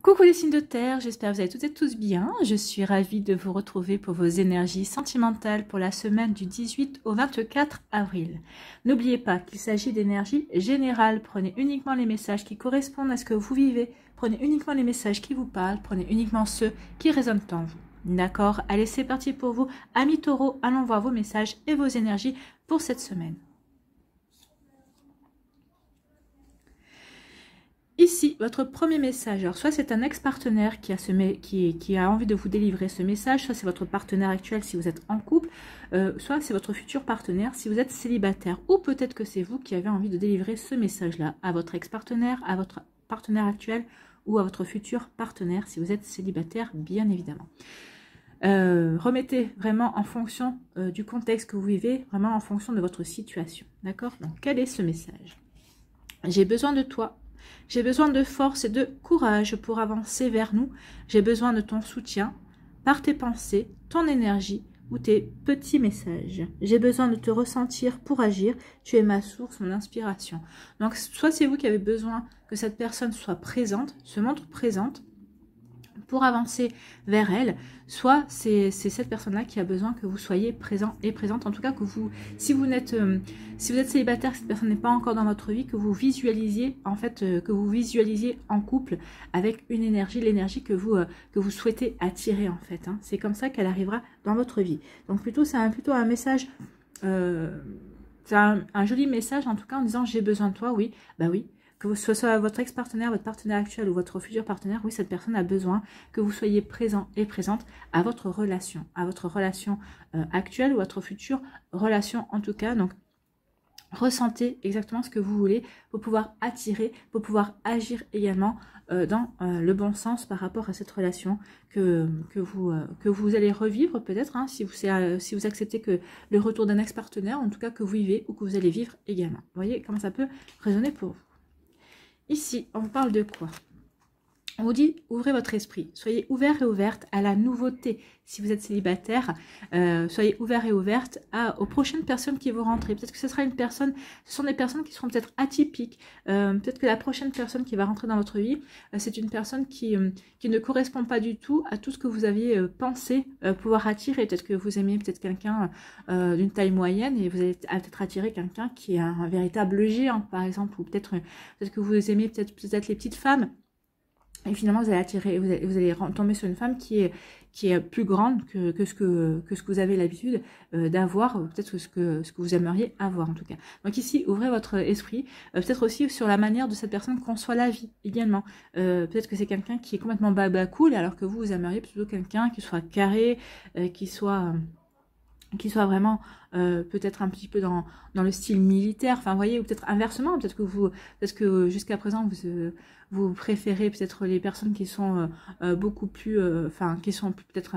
Coucou les signes de terre, j'espère que vous allez toutes et tous bien. Je suis ravie de vous retrouver pour vos énergies sentimentales pour la semaine du 18 au 24 avril. N'oubliez pas qu'il s'agit d'énergie générale. Prenez uniquement les messages qui correspondent à ce que vous vivez. Prenez uniquement les messages qui vous parlent. Prenez uniquement ceux qui résonnent en vous. D'accord? Allez, c'est parti pour vous. Amis taureaux, allons voir vos messages et vos énergies pour cette semaine. Ici, votre premier message, alors soit c'est un ex-partenaire qui a envie de vous délivrer ce message, soit c'est votre partenaire actuel si vous êtes en couple, soit c'est votre futur partenaire si vous êtes célibataire, ou peut-être que c'est vous qui avez envie de délivrer ce message-là à votre ex-partenaire, à votre partenaire actuel ou à votre futur partenaire si vous êtes célibataire, bien évidemment. Remettez vraiment en fonction du contexte que vous vivez, vraiment en fonction de votre situation, d'accord? Donc, quel est ce message? J'ai besoin de toi. J'ai besoin de force et de courage pour avancer vers nous. J'ai besoin de ton soutien par tes pensées, ton énergie ou tes petits messages. J'ai besoin de te ressentir pour agir. Tu es ma source, mon inspiration. Donc, soit c'est vous qui avez besoin que cette personne soit présente, se montre présente pour avancer vers elle, soit c'est cette personne-là qui a besoin que vous soyez présent et présente, en tout cas que vous, si vous êtes célibataire, que cette personne n'est pas encore dans votre vie, que vous visualisiez en fait, que vous visualisiez en couple avec une énergie, l'énergie que vous souhaitez attirer en fait, hein. C'est comme ça qu'elle arrivera dans votre vie. Donc plutôt c'est plutôt un message, c'est un joli message en tout cas en disant j'ai besoin de toi, oui, bah oui. Que ce soit votre ex-partenaire, votre partenaire actuel ou votre futur partenaire, oui, cette personne a besoin que vous soyez présent et présente à votre relation actuelle ou votre future relation en tout cas. Donc, ressentez exactement ce que vous voulez pour pouvoir attirer, pour pouvoir agir également dans le bon sens par rapport à cette relation que vous allez revivre peut-être, hein, si vous acceptez que le retour d'un ex-partenaire, en tout cas que vous vivez ou que vous allez vivre également. Vous voyez comment ça peut résonner pour vous. Ici, on vous parle de quoi? On vous dit, ouvrez votre esprit. Soyez ouvert et ouverte à la nouveauté. Si vous êtes célibataire, soyez ouvert et ouverte aux prochaines personnes qui vont rentrer. Peut-être que ce sont des personnes qui seront peut-être atypiques. Peut-être que la prochaine personne qui va rentrer dans votre vie, c'est une personne qui ne correspond pas du tout à tout ce que vous aviez pensé pouvoir attirer. Peut-être que vous aimiez peut-être quelqu'un d'une taille moyenne et vous allez peut-être attirer quelqu'un qui est un véritable géant, par exemple. Ou peut-être que vous aimez peut-être les petites femmes. Et finalement, vous allez attirer, vous allez tomber sur une femme qui est plus grande que ce que vous avez l'habitude d'avoir, peut-être ce que vous aimeriez avoir en tout cas. Donc ici, ouvrez votre esprit, peut-être aussi sur la manière de cette personne conçoit la vie également. Peut-être que c'est quelqu'un qui est complètement baba cool, alors que vous aimeriez plutôt quelqu'un qui soit carré, qui soit vraiment peut-être un petit peu dans le style militaire, enfin vous voyez, ou peut-être inversement, peut-être que jusqu'à présent vous préférez peut-être les personnes qui sont beaucoup plus, qui sont peut-être,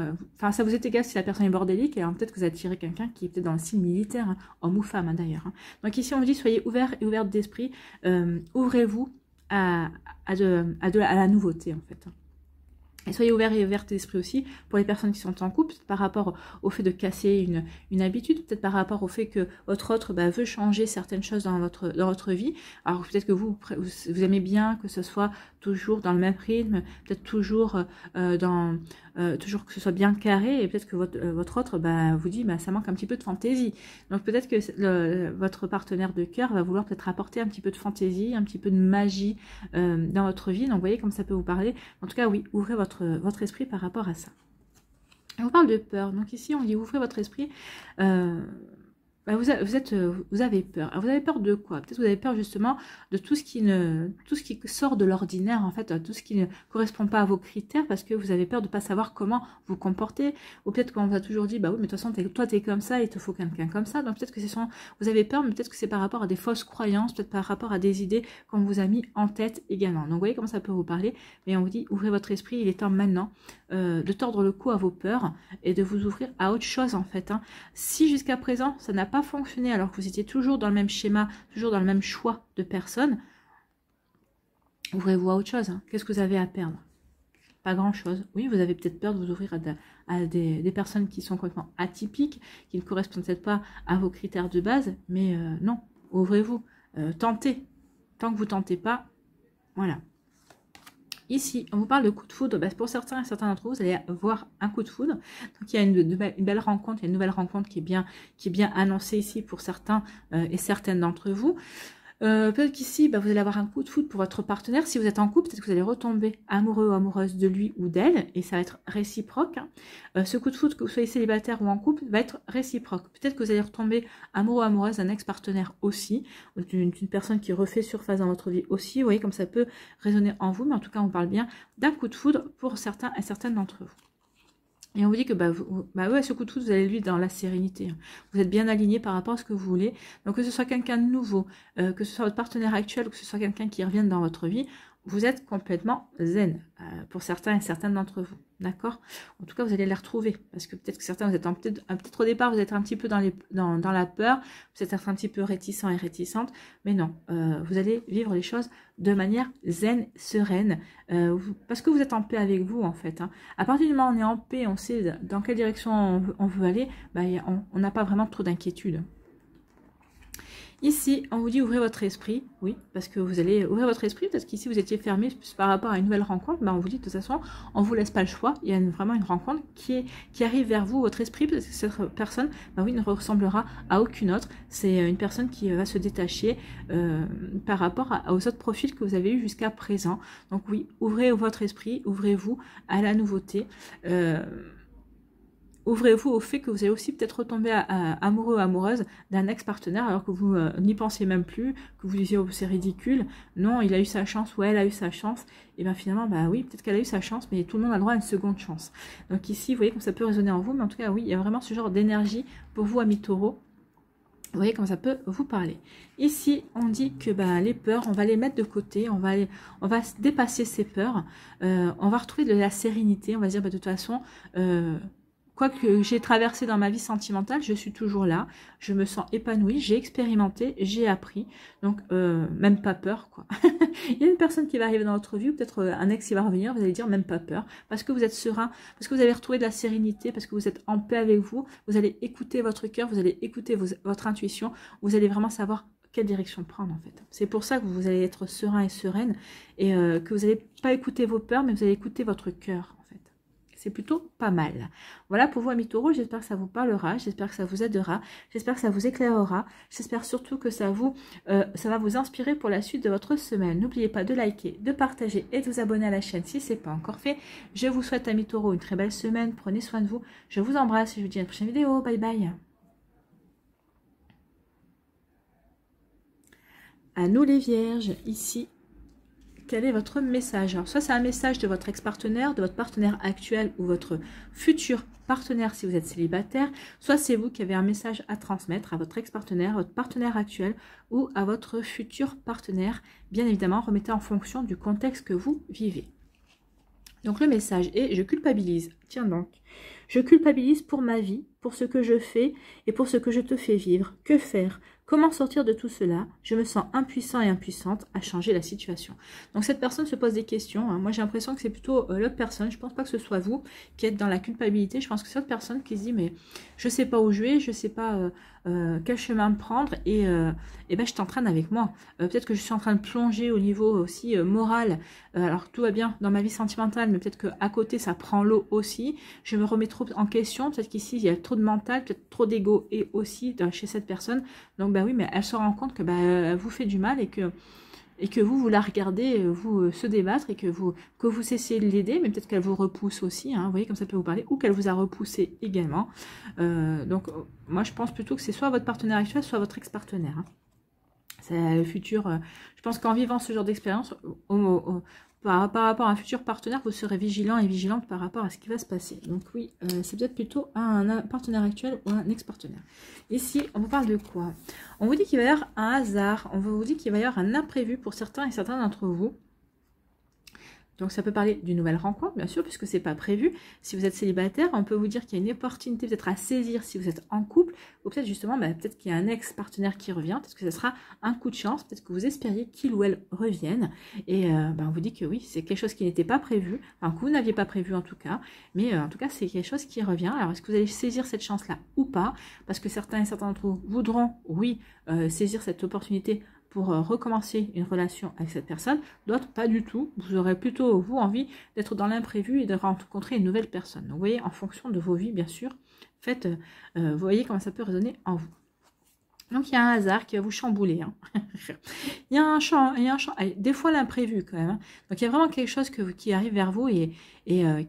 ça vous est égal si la personne est bordélique, et alors peut-être que vous attirez quelqu'un qui est peut-être dans le style militaire, hein, homme ou femme hein, d'ailleurs. Hein. Donc ici on vous dit soyez ouverts et ouvertes d'esprit, ouvrez-vous à la nouveauté en fait. Et soyez ouverts et ouvertes d'esprit aussi pour les personnes qui sont en couple, par rapport au fait de casser une habitude, peut-être par rapport au fait que votre autre veut changer certaines choses dans votre vie. Alors peut-être que vous aimez bien que ce soit toujours dans le même rythme, peut-être toujours toujours que ce soit bien carré, et peut-être que votre autre vous dit ça manque un petit peu de fantaisie. Donc peut-être que votre partenaire de cœur va vouloir peut-être apporter un petit peu de fantaisie, un petit peu de magie dans votre vie. Donc vous voyez comme ça peut vous parler. En tout cas oui, ouvrez votre esprit par rapport à ça. On parle de peur. Donc ici on dit ouvrez votre esprit. Vous avez peur. Alors, vous avez peur de quoi? Peut-être vous avez peur justement de tout ce qui sort de l'ordinaire, en fait, tout ce qui ne correspond pas à vos critères, parce que vous avez peur de ne pas savoir comment vous comporter. Ou peut-être qu'on vous a toujours dit, oui, mais de toute façon, toi, t'es comme ça, il te faut quelqu'un comme ça. Donc peut-être que vous avez peur, mais peut-être que c'est par rapport à des fausses croyances, peut-être par rapport à des idées qu'on vous a mis en tête également. Donc vous voyez comment ça peut vous parler. Mais on vous dit, ouvrez votre esprit, il est temps maintenant de tordre le cou à vos peurs et de vous ouvrir à autre chose, en fait. Hein. Si jusqu'à présent, ça n'a pas fonctionné alors que vous étiez toujours dans le même schéma, toujours dans le même choix de personnes, ouvrez-vous à autre chose. Hein. Qu'est-ce que vous avez à perdre? Pas grand-chose. Oui, vous avez peut-être peur de vous ouvrir à des personnes qui sont complètement atypiques, qui ne correspondent peut-être pas à vos critères de base, mais non, ouvrez-vous, tentez. Tant que vous ne tentez pas, voilà. Ici, on vous parle de coup de foudre. Pour certains et certains d'entre vous, vous allez avoir un coup de foudre. Donc, il y a une belle rencontre, il y a une nouvelle rencontre qui est bien annoncée ici pour certains et certaines d'entre vous. Peut-être qu'ici, vous allez avoir un coup de foudre pour votre partenaire. Si vous êtes en couple, peut-être que vous allez retomber amoureux ou amoureuse de lui ou d'elle, et ça va être réciproque. Ce coup de foudre, que vous soyez célibataire ou en couple, va être réciproque. Peut-être que vous allez retomber amoureux ou amoureuse d'un ex-partenaire aussi, d'une personne qui refait surface dans votre vie aussi. Vous voyez comme ça peut résonner en vous, mais en tout cas, on parle bien d'un coup de foudre pour certains et certaines d'entre vous. Et on vous dit que ouais, ce coup de foudre, vous allez lui dans la sérénité. Vous êtes bien aligné par rapport à ce que vous voulez. Donc que ce soit quelqu'un de nouveau, que ce soit votre partenaire actuel ou que ce soit quelqu'un qui revienne dans votre vie, vous êtes complètement zen pour certains et certaines d'entre vous. D'accord? En tout cas, vous allez les retrouver. Parce que peut-être que certains, vous êtes peut-être au départ, vous êtes un petit peu dans la peur, vous êtes un petit peu réticent et réticente. Mais non, vous allez vivre les choses de manière zen, sereine. Parce que vous êtes en paix avec vous, en fait. Hein. À partir du moment où on est en paix, on sait dans quelle direction on veut aller, on n'a pas vraiment trop d'inquiétude. Ici, on vous dit ouvrez votre esprit, oui, parce que vous allez ouvrir votre esprit, parce qu'ici vous étiez fermé par rapport à une nouvelle rencontre, on vous dit de toute façon, on ne vous laisse pas le choix, il y a vraiment une rencontre qui arrive vers vous, votre esprit, parce que cette personne, oui, ne ressemblera à aucune autre, c'est une personne qui va se détacher par rapport aux autres profils que vous avez eu jusqu'à présent. Donc oui, ouvrez votre esprit, ouvrez-vous à la nouveauté, ouvrez-vous au fait que vous allez aussi peut-être retomber amoureux ou amoureuse d'un ex-partenaire alors que vous n'y pensez même plus, que vous disiez oh, c'est ridicule, non il a eu sa chance ou elle a eu sa chance, et bien finalement oui peut-être qu'elle a eu sa chance mais tout le monde a le droit à une seconde chance. Donc ici vous voyez comme ça peut résonner en vous, mais en tout cas oui il y a vraiment ce genre d'énergie pour vous amis taureaux. Vous voyez comment ça peut vous parler. Ici, on dit que les peurs, on va les mettre de côté, on va dépasser ces peurs, on va retrouver de la sérénité, on va dire de toute façon, quoi que j'ai traversé dans ma vie sentimentale, je suis toujours là, je me sens épanouie, j'ai expérimenté, j'ai appris, donc même pas peur quoi. Il y a une personne qui va arriver dans votre vie, ou peut-être un ex qui va revenir, vous allez dire même pas peur, parce que vous êtes serein, parce que vous avez retrouvé de la sérénité, parce que vous êtes en paix avec vous, vous allez écouter votre cœur, vous allez écouter votre intuition, vous allez vraiment savoir quelle direction prendre en fait. C'est pour ça que vous allez être serein et sereine, et que vous n'allez pas écouter vos peurs, mais vous allez écouter votre cœur. C'est plutôt pas mal. Voilà pour vous amis taureaux, j'espère que ça vous parlera, j'espère que ça vous aidera, j'espère que ça vous éclairera, j'espère surtout que ça va vous inspirer pour la suite de votre semaine. N'oubliez pas de liker, de partager et de vous abonner à la chaîne si ce n'est pas encore fait. Je vous souhaite amis taureaux une très belle semaine, prenez soin de vous, je vous embrasse et je vous dis à la prochaine vidéo, bye bye. À nous les vierges, ici. Quel est votre message? Alors, soit c'est un message de votre ex-partenaire, de votre partenaire actuel ou votre futur partenaire si vous êtes célibataire, soit c'est vous qui avez un message à transmettre à votre ex-partenaire, votre partenaire actuel ou à votre futur partenaire. Bien évidemment, remettez en fonction du contexte que vous vivez. Donc le message est « Je culpabilise ». Tiens donc. Je culpabilise pour ma vie, pour ce que je fais et pour ce que je te fais vivre. Que faire? Comment sortir de tout cela? Je me sens impuissant et impuissante à changer la situation. Donc cette personne se pose des questions. Hein. Moi j'ai l'impression que c'est plutôt l'autre personne. Je ne pense pas que ce soit vous qui êtes dans la culpabilité. Je pense que c'est l'autre personne qui se dit mais je ne sais pas où je vais, je ne sais pas quel chemin prendre et je t'entraîne avec moi. Peut-être que je suis en train de plonger au niveau aussi moral. Alors tout va bien dans ma vie sentimentale, mais peut-être qu'à côté ça prend l'eau aussi. Je me remets trop en question. Peut-être qu'ici il y a trop de mental, peut-être trop d'ego et aussi chez cette personne. Donc oui, mais elle se rend compte que elle vous fait du mal et que vous la regardez vous se débattre et que vous essayez de l'aider, mais peut-être qu'elle vous repousse aussi, hein, vous voyez comme ça peut vous parler, ou qu'elle vous a repoussé également. Donc moi je pense plutôt que c'est soit votre partenaire actuel, soit votre ex-partenaire. Hein. C'est le futur. Je pense qu'en vivant ce genre d'expérience, par rapport à un futur partenaire, vous serez vigilant et vigilante par rapport à ce qui va se passer. Donc oui, c'est peut-être plutôt un partenaire actuel ou un ex-partenaire. Ici, on vous parle de quoi? On vous dit qu'il va y avoir un hasard, on vous dit qu'il va y avoir un imprévu pour certains et certains d'entre vous. Donc ça peut parler d'une nouvelle rencontre, bien sûr, puisque c'est pas prévu. Si vous êtes célibataire, on peut vous dire qu'il y a une opportunité peut-être à saisir si vous êtes en couple, ou peut-être justement, peut-être qu'il y a un ex-partenaire qui revient, peut-être que ce sera un coup de chance, peut-être que vous espériez qu'il ou elle revienne. Et on vous dit que oui, c'est quelque chose qui n'était pas prévu, enfin que vous n'aviez pas prévu en tout cas, mais en tout cas c'est quelque chose qui revient. Alors est-ce que vous allez saisir cette chance-là ou pas? Parce que certains et certains d'entre vous voudront, oui, saisir cette opportunité pour recommencer une relation avec cette personne, d'autres pas du tout. Vous aurez plutôt, vous, envie d'être dans l'imprévu et de rencontrer une nouvelle personne. Donc, vous voyez, en fonction de vos vies, bien sûr, faites, vous voyez comment ça peut résonner en vous. Donc, il y a un hasard qui va vous chambouler. Hein. il y a un champ, des fois l'imprévu quand même. Hein. Donc, il y a vraiment quelque chose qui arrive vers vous et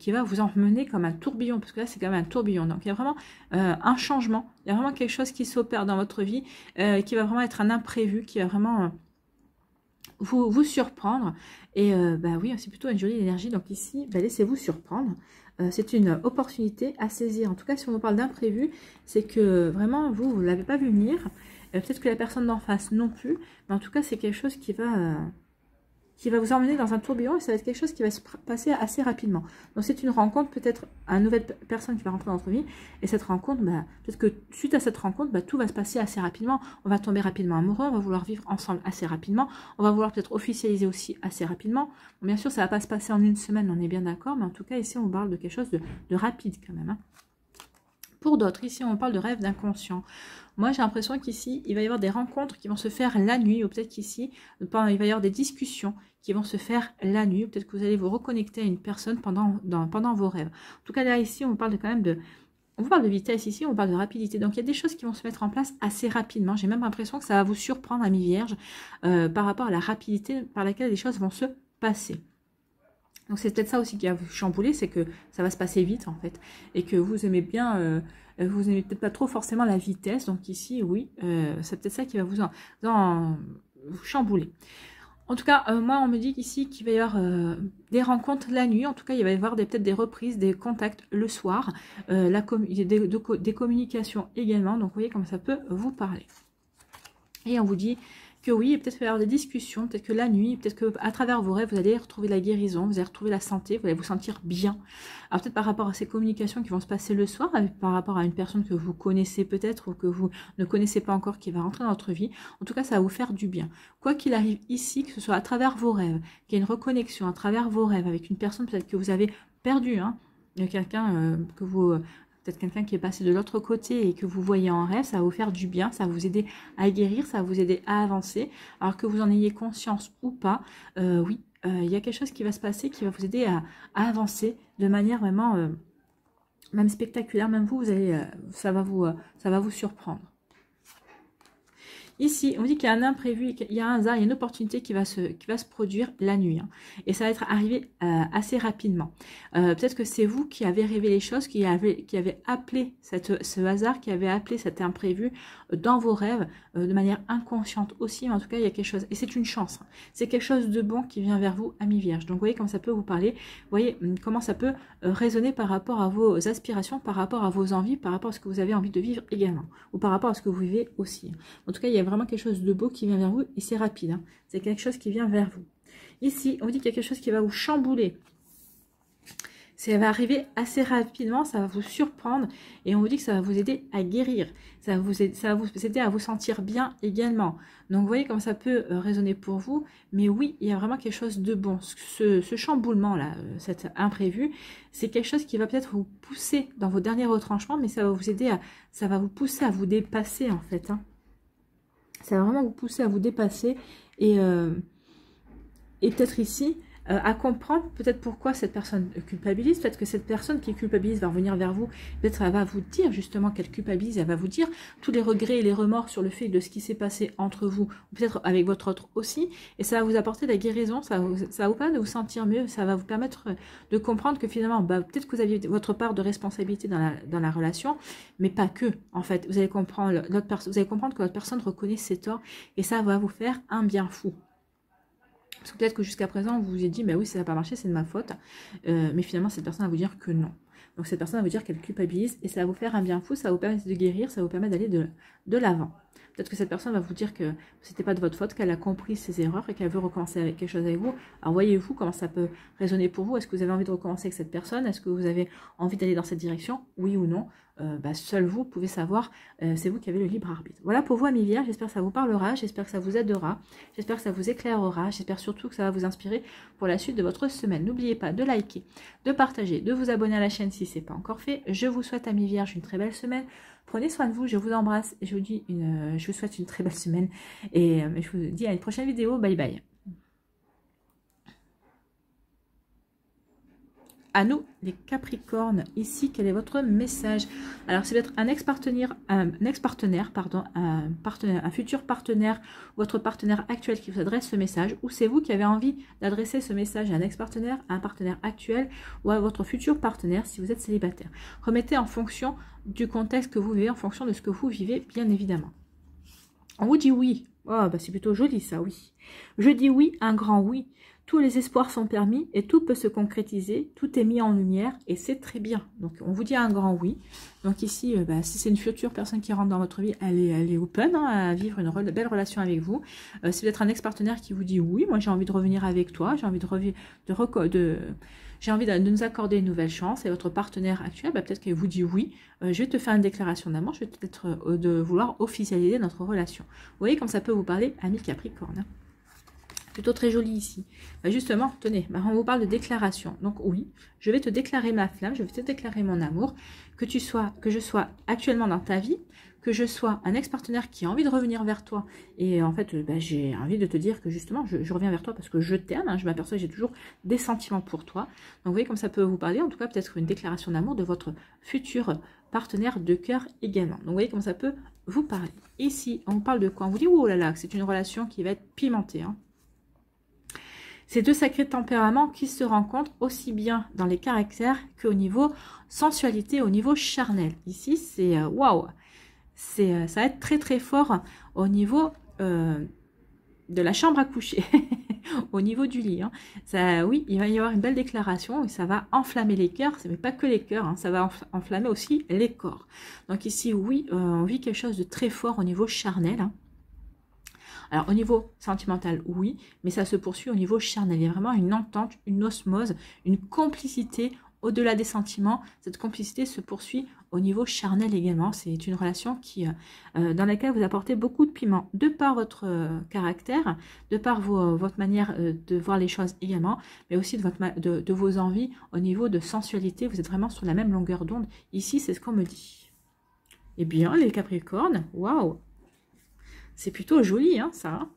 qui va vous emmener comme un tourbillon. Parce que là, c'est quand même un tourbillon. Donc, il y a vraiment un changement. Il y a vraiment quelque chose qui s'opère dans votre vie qui va vraiment être un imprévu, qui va vraiment vous surprendre. Et bah oui, c'est plutôt une jolie énergie. Donc, ici, bah, laissez-vous surprendre. C'est une opportunité à saisir. En tout cas, si on vous parle d'imprévu, c'est que vraiment, vous ne l'avez pas vu venir. Peut-être que la personne d'en face non plus. Mais en tout cas, c'est quelque chose qui va vous emmener dans un tourbillon. Et ça va être quelque chose qui va se passer assez rapidement. Donc, c'est une rencontre, peut-être une nouvelle personne qui va rentrer dans votre vie. Et cette rencontre, bah, peut-être que suite à cette rencontre, bah, tout va se passer assez rapidement. On va tomber rapidement amoureux. On va vouloir vivre ensemble assez rapidement. On va vouloir peut-être officialiser aussi assez rapidement. Bon, bien sûr, ça ne va pas se passer en une semaine, on est bien d'accord. Mais en tout cas, ici, on parle de quelque chose de rapide quand même. Hein. Pour d'autres, ici, on parle de rêve d'inconscient. Moi, j'ai l'impression qu'ici, il va y avoir des rencontres qui vont se faire la nuit, ou peut-être qu'ici, il va y avoir des discussions qui vont se faire la nuit, peut-être que vous allez vous reconnecter à une personne pendant vos rêves. En tout cas, là, ici, on parle quand même de... On vous parle de vitesse ici, on parle de rapidité. Donc, il y a des choses qui vont se mettre en place assez rapidement. J'ai même l'impression que ça va vous surprendre, ami Vierge, par rapport à la rapidité par laquelle les choses vont se passer. Donc, c'est peut-être ça aussi qui va vous chambouler, c'est que ça va se passer vite, en fait. Et que vous aimez bien... vous n'aimez peut-être pas trop forcément la vitesse. Donc, ici, oui, c'est peut-être ça qui va vous chambouler. En tout cas, moi, on me dit qu'ici, qu'il va y avoir des rencontres la nuit. En tout cas, il va y avoir peut-être des reprises, des contacts le soir. Des communications également. Donc, vous voyez comment ça peut vous parler. Et on vous dit que oui, peut-être qu'il va y avoir des discussions, peut-être que la nuit, peut-être qu'à travers vos rêves, vous allez retrouver la guérison, vous allez retrouver la santé, vous allez vous sentir bien. Alors peut-être par rapport à ces communications qui vont se passer le soir, par rapport à une personne que vous connaissez peut-être ou que vous ne connaissez pas encore qui va rentrer dans votre vie, en tout cas ça va vous faire du bien. Quoi qu'il arrive ici, que ce soit à travers vos rêves, qu'il y ait une reconnexion à travers vos rêves avec une personne peut-être que vous avez perdu, hein, quelqu'un que vous... peut-être quelqu'un qui est passé de l'autre côté et que vous voyez en rêve, ça va vous faire du bien, ça va vous aider à guérir, ça va vous aider à avancer. Alors que vous en ayez conscience ou pas, oui, il y a quelque chose qui va se passer qui va vous aider à avancer de manière vraiment même spectaculaire. Même vous allez, ça va vous surprendre. Ici, on dit qu'il y a un imprévu, il y a un hasard, il y a une opportunité qui va se produire la nuit. Hein. Et ça va être arrivé assez rapidement. Peut-être que c'est vous qui avez rêvé les choses, qui avez appelé ce hasard, qui avez appelé cet imprévu dans vos rêves, de manière inconsciente aussi. Mais en tout cas, il y a quelque chose. Et c'est une chance. Hein. C'est quelque chose de bon qui vient vers vous, ami Vierge. Donc, vous voyez comment ça peut vous parler. Vous voyez comment ça peut résonner par rapport à vos aspirations, par rapport à vos envies, par rapport à ce que vous avez envie de vivre également. Ou par rapport à ce que vous vivez aussi. En tout cas, il y a vraiment quelque chose de beau qui vient vers vous et c'est rapide. Hein. C'est quelque chose qui vient vers vous. Ici, on dit qu'il y a quelque chose qui va vous chambouler. Ça va arriver assez rapidement, ça va vous surprendre et on vous dit que ça va vous aider à guérir. Ça va vous aider à vous sentir bien également. Donc, vous voyez comment ça peut résonner pour vous. Mais oui, il y a vraiment quelque chose de bon. Ce chamboulement-là, cet imprévu, c'est quelque chose qui va peut-être vous pousser dans vos derniers retranchements, mais ça va vous aider ça va vous pousser à vous dépasser en fait. Hein. Ça va vraiment vous pousser à vous dépasser et peut-être ici à comprendre peut-être pourquoi cette personne culpabilise. Peut-être que cette personne qui culpabilise va revenir vers vous. Peut-être elle va vous dire justement qu'elle culpabilise. Elle va vous dire tous les regrets et les remords sur le fait de ce qui s'est passé entre vous. Peut-être avec votre autre aussi. Et ça va vous apporter de la guérison. Ça va vous permettre de vous sentir mieux. Ça va vous permettre de comprendre que finalement, peut-être que vous aviez votre part de responsabilité dans la relation. Mais pas que. En fait, vous allez comprendre que votre personne reconnaît ses torts. Et ça va vous faire un bien fou. Parce que peut-être que jusqu'à présent, vous vous êtes dit, bah oui, ça n'a pas marché, c'est de ma faute. Mais finalement, cette personne va vous dire que non. Donc, cette personne va vous dire qu'elle culpabilise et ça va vous faire un bien fou, ça va vous permettre de guérir, ça va vous permettre d'aller de l'avant. Peut-être que cette personne va vous dire que ce n'était pas de votre faute, qu'elle a compris ses erreurs et qu'elle veut recommencer avec quelque chose avec vous. Alors, voyez-vous comment ça peut résonner pour vous. Est-ce que vous avez envie de recommencer avec cette personne? Est-ce que vous avez envie d'aller dans cette direction? Oui ou non? Seul vous pouvez savoir, c'est vous qui avez le libre arbitre. Voilà pour vous, amis Vierges, j'espère que ça vous parlera, j'espère que ça vous aidera, j'espère que ça vous éclairera, j'espère surtout que ça va vous inspirer pour la suite de votre semaine. N'oubliez pas de liker, de partager, de vous abonner à la chaîne si ce n'est pas encore fait. Je vous souhaite, amis vierges, une très belle semaine. Prenez soin de vous, je vous embrasse et je vous souhaite une très belle semaine. Et je vous dis à une prochaine vidéo. Bye bye. À nous, les Capricornes, ici, quel est votre message? Alors, c'est peut-être un ex-partenaire, un futur partenaire, votre partenaire actuel qui vous adresse ce message, ou c'est vous qui avez envie d'adresser ce message à un ex-partenaire, à un partenaire actuel, ou à votre futur partenaire si vous êtes célibataire. Remettez en fonction du contexte que vous vivez, en fonction de ce que vous vivez, bien évidemment. On vous dit oui. Oh, bah c'est plutôt joli ça, oui. Je dis oui, un grand oui. Tous les espoirs sont permis et tout peut se concrétiser. Tout est mis en lumière et c'est très bien. Donc, on vous dit un grand oui. Donc ici, si c'est une future personne qui rentre dans votre vie, elle est open à vivre une belle relation avec vous. C'est peut-être un ex-partenaire qui vous dit oui, moi j'ai envie de revenir avec toi, j'ai envie de nous accorder une nouvelle chance. Et votre partenaire actuel, peut-être qu'elle vous dit oui, je vais te faire une déclaration d'amour, je vais peut-être de vouloir officialiser notre relation. Vous voyez comme ça peut vous parler, ami Capricorne. Plutôt très joli ici. Justement, tenez, on vous parle de déclaration. Donc oui, je vais te déclarer ma flamme, je vais te déclarer mon amour, que je sois actuellement dans ta vie, que je sois un ex-partenaire qui a envie de revenir vers toi. Et en fait, j'ai envie de te dire que justement, je reviens vers toi parce que je t'aime. Je m'aperçois que j'ai toujours des sentiments pour toi. Donc vous voyez comme ça peut vous parler. En tout cas, peut-être une déclaration d'amour de votre futur partenaire de cœur également. Donc vous voyez comme ça peut vous parler. Ici, on vous parle de quoi? On vous dit, oh là là, c'est une relation qui va être pimentée. Ces deux sacrés tempéraments qui se rencontrent aussi bien dans les caractères qu'au niveau sensualité, au niveau charnel. Ici, c'est waouh, ça va être très très fort au niveau de la chambre à coucher, au niveau du lit. Ça, oui, il va y avoir une belle déclaration et ça va enflammer les cœurs, mais pas que les cœurs, ça va enflammer aussi les corps. Donc ici, oui, on vit quelque chose de très fort au niveau charnel. Alors, au niveau sentimental, oui, mais ça se poursuit au niveau charnel. Il y a vraiment une entente, une osmose, une complicité au-delà des sentiments. Cette complicité se poursuit au niveau charnel également. C'est une relation dans laquelle vous apportez beaucoup de piment, de par votre caractère, de par votre manière de voir les choses également, mais aussi de vos envies au niveau de sensualité. Vous êtes vraiment sur la même longueur d'onde. Ici, c'est ce qu'on me dit. Eh bien, les Capricornes, waouh! C'est plutôt joli, ça.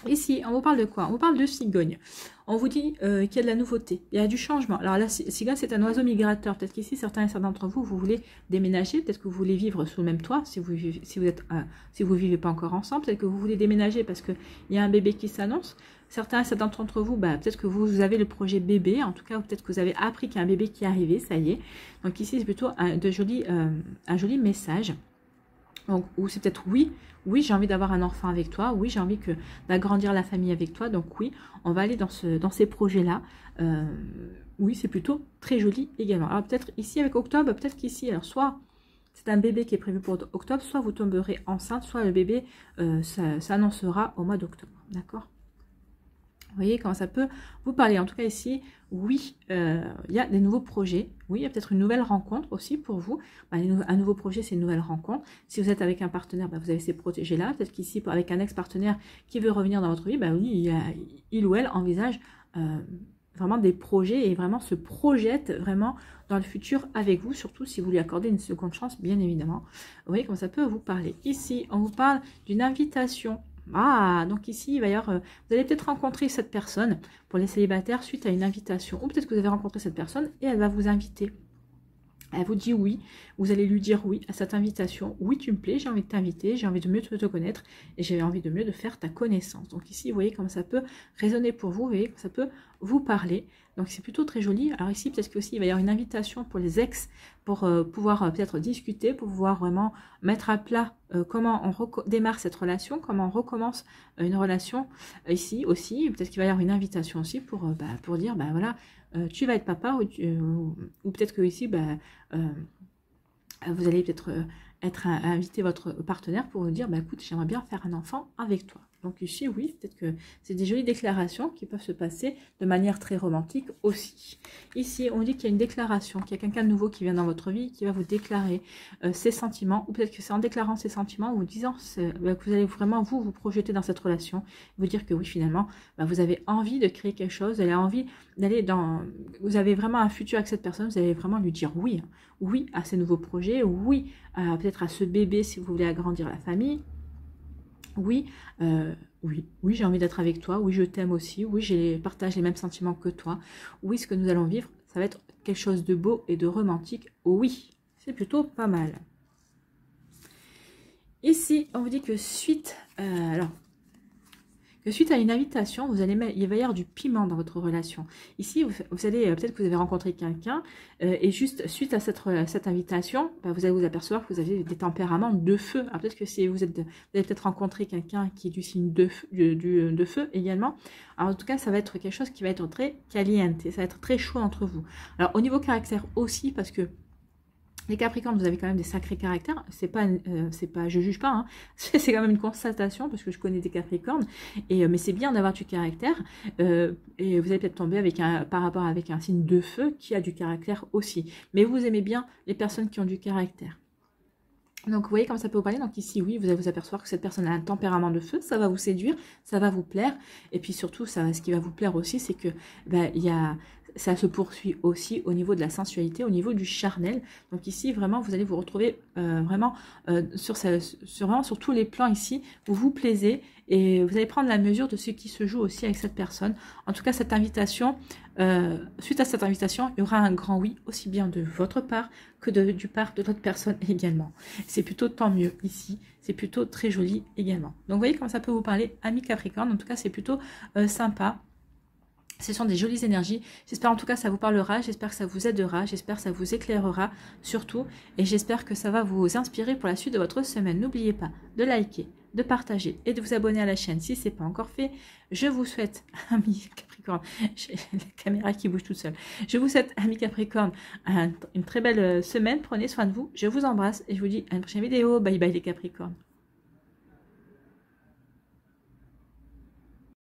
Ici, on vous parle de quoi? On vous parle de cigogne. On vous dit qu'il y a de la nouveauté, il y a du changement. Alors la cigogne, c'est un oiseau migrateur. Peut-être qu'ici, certains d'entre vous, vous voulez déménager. Peut-être que vous voulez vivre sous le même toit si vous vivez pas encore ensemble. Peut-être que vous voulez déménager parce qu'il y a un bébé qui s'annonce. Certains d'entre vous, peut-être que vous avez le projet bébé. En tout cas, peut-être que vous avez appris qu'il y a un bébé qui est arrivé. Ça y est. Donc ici, c'est plutôt un joli message. Donc, ou c'est peut-être oui, j'ai envie d'avoir un enfant avec toi, oui, j'ai envie d'agrandir la famille avec toi, donc oui, on va aller dans ces projets-là. Oui, c'est plutôt très joli également. Alors peut-être ici avec octobre, peut-être qu'ici, alors soit c'est un bébé qui est prévu pour octobre, soit vous tomberez enceinte, soit le bébé s'annoncera au mois d'octobre, d'accord? Vous voyez comment ça peut vous parler. En tout cas ici, oui, il y a des nouveaux projets. Oui, il y a peut-être une nouvelle rencontre aussi pour vous. Un nouveau projet, c'est une nouvelle rencontre. Si vous êtes avec un partenaire, vous avez ces projets-là. Peut-être qu'ici, avec un ex-partenaire qui veut revenir dans votre vie, oui, il ou elle envisage vraiment des projets et vraiment se projette vraiment dans le futur avec vous, surtout si vous lui accordez une seconde chance, bien évidemment. Vous voyez comment ça peut vous parler. Ici, on vous parle d'une invitation. Ah, donc ici, il va y avoir, vous allez peut-être rencontrer cette personne pour les célibataires suite à une invitation. Ou peut-être que vous avez rencontré cette personne et elle va vous inviter. Elle vous dit oui, vous allez lui dire oui à cette invitation. Oui, tu me plais, j'ai envie de t'inviter, j'ai envie de mieux te connaître et j'ai envie de mieux de faire ta connaissance. Donc ici, vous voyez comment ça peut résonner pour vous, vous voyez comment ça peut vous parler. Donc c'est plutôt très joli. Alors ici, peut-être qu'aussi, il va y avoir une invitation pour les ex pour pouvoir peut-être discuter, pour pouvoir vraiment mettre à plat comment on démarre cette relation, comment on recommence une relation. Ici aussi, peut-être qu'il va y avoir une invitation aussi pour dire, voilà, tu vas être papa ou peut-être que ici, vous allez peut-être inviter votre partenaire pour vous dire, écoute, j'aimerais bien faire un enfant avec toi. Donc ici, oui, peut-être que c'est des jolies déclarations qui peuvent se passer de manière très romantique aussi. Ici, on dit qu'il y a une déclaration, qu'il y a quelqu'un de nouveau qui vient dans votre vie, qui va vous déclarer ses sentiments, ou peut-être que c'est en déclarant ses sentiments, ou vous disant que vous allez vraiment vous projeter dans cette relation, vous dire que oui, finalement, vous avez envie de créer quelque chose, vous avez envie d'aller dans... Vous avez vraiment un futur avec cette personne, vous allez vraiment lui dire oui, oui à ces nouveaux projets, oui peut-être à ce bébé si vous voulez agrandir la famille. Oui, oui, j'ai envie d'être avec toi. Oui, je t'aime aussi. Oui, partage les mêmes sentiments que toi. Oui, ce que nous allons vivre, ça va être quelque chose de beau et de romantique. Oui, c'est plutôt pas mal. Ici, on vous dit que suite à une invitation, il va y avoir du piment dans votre relation. Ici, vous allez, peut-être que vous avez rencontré quelqu'un, et juste suite à cette invitation, vous allez vous apercevoir que vous avez des tempéraments de feu. Alors peut-être que si vous avez peut-être rencontré quelqu'un qui est du signe de feu également. Alors en tout cas, ça va être quelque chose qui va être très caliente, ça va être très chaud entre vous. Alors au niveau caractère aussi, parce que les Capricornes, vous avez quand même des sacrés caractères. C'est pas, je juge pas. Hein. C'est quand même une constatation parce que je connais des Capricornes. Mais c'est bien d'avoir du caractère. Et vous allez peut-être tomber par rapport avec un signe de feu qui a du caractère aussi. Mais vous aimez bien les personnes qui ont du caractère. Donc, vous voyez comment ça peut vous parler. Donc ici, oui, vous allez vous apercevoir que cette personne a un tempérament de feu. Ça va vous séduire, ça va vous plaire. Et puis surtout, ce qui va vous plaire aussi, c'est que ça se poursuit aussi au niveau de la sensualité, au niveau du charnel. Donc ici, vraiment, vous allez vous retrouver vraiment sur tous les plans ici. Vous vous plaisez et vous allez prendre la mesure de ce qui se joue aussi avec cette personne. En tout cas, cette invitation, suite à cette invitation, il y aura un grand oui, aussi bien de votre part que du part de l'autre personne également. C'est plutôt tant mieux ici. C'est plutôt très joli également. Donc, vous voyez comment ça peut vous parler, amis Capricorne. En tout cas, c'est plutôt sympa. Ce sont des jolies énergies. J'espère en tout cas que ça vous parlera. J'espère que ça vous aidera. J'espère que ça vous éclairera surtout. Et j'espère que ça va vous inspirer pour la suite de votre semaine. N'oubliez pas de liker, de partager et de vous abonner à la chaîne si ce n'est pas encore fait. Je vous souhaite, amis Capricorne, j'ai la caméra qui bouge toute seule. Je vous souhaite, amis Capricorne, une très belle semaine. Prenez soin de vous. Je vous embrasse et je vous dis à une prochaine vidéo. Bye bye les Capricornes.